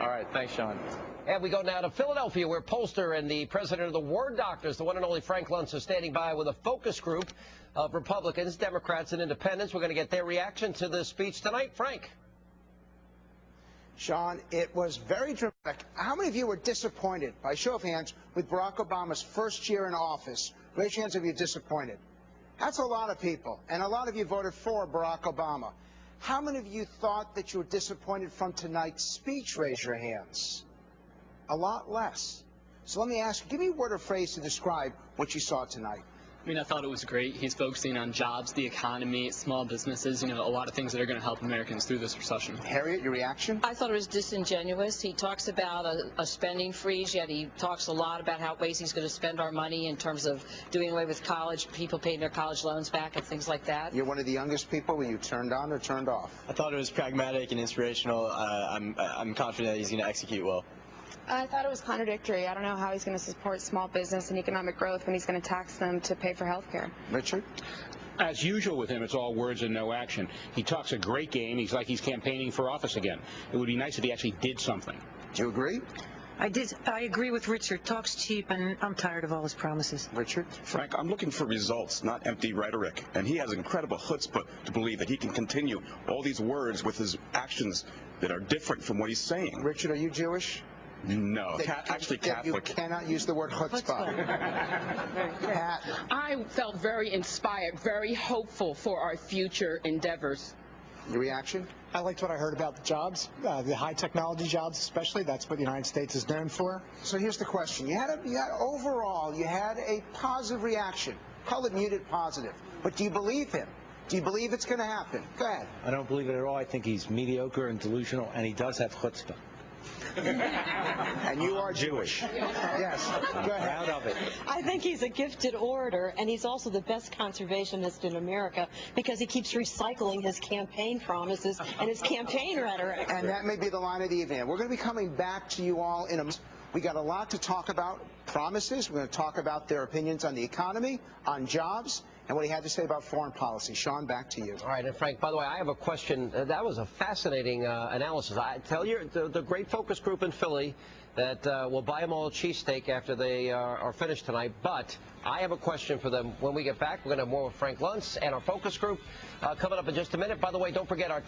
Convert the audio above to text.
All right, thanks, Sean. And we go now to Philadelphia, where pollster and the president of the Ward Doctors, the one and only Frank Luntz, is standing by with a focus group of Republicans, Democrats, and independents. We're going to get their reaction to this speech tonight. Frank. Sean, it was very dramatic. How many of you were disappointed, by show of hands, with Barack Obama's first year in office? Raise your hands if you're disappointed. That's a lot of people, and a lot of you voted for Barack Obama. How many of you thought that you were disappointed from tonight's speech? Raise your hands. A lot less. So let me ask you, give me a word or phrase to describe what you saw tonight. I mean, I thought it was great. He's focusing on jobs, the economy, small businesses, a lot of things that are going to help Americans through this recession. Harriet, your reaction? I thought it was disingenuous. He talks about a spending freeze, yet he talks a lot about how ways he's going to spend our money in terms of doing away with college, people paying their college loans back and things like that. You're one of the youngest people. Were you turned on or turned off? I thought it was pragmatic and inspirational. I'm confident that he's going to execute well. I thought it was contradictory. I don't know how he's going to support small business and economic growth when he's going to tax them to pay for health care. Richard? As usual with him, it's all words and no action. He talks a great game. He's like he's campaigning for office again. It would be nice if he actually did something. Do you agree? I agree with Richard. Talks cheap, and I'm tired of all his promises. Richard? Frank, I'm looking for results, not empty rhetoric. And he has incredible chutzpah to believe that he can continue all these words with his actions that are different from what he's saying. Richard, are you Jewish? No, actually Catholic. You cannot use the word chutzpah. I felt very inspired, very hopeful for our future endeavors. Your reaction? I liked what I heard about the jobs, the high technology jobs especially. That's what the United States is known for. So here's the question. Overall, you had a positive reaction. Call it muted positive. But do you believe him? Do you believe it's going to happen? Go ahead. I don't believe it at all. I think he's mediocre and delusional, and he does have chutzpah. And you are Jewish. Yes. Go ahead. Proud of it. I think he's a gifted orator, and he's also the best conservationist in America because he keeps recycling his campaign promises and his campaign rhetoric. And that may be the line of the evening. We're going to be coming back to you all in a minute. We got a lot to talk about. Promises. We're going to talk about their opinions on the economy, on jobs, and what he had to say about foreign policy. Sean, back to you. All right, and Frank, by the way, I have a question. That was a fascinating analysis. I tell you, the great focus group in Philly that will buy them all a cheesesteak after they are finished tonight. But I have a question for them when we get back. We're going to have more with Frank Luntz and our focus group coming up in just a minute. By the way, don't forget our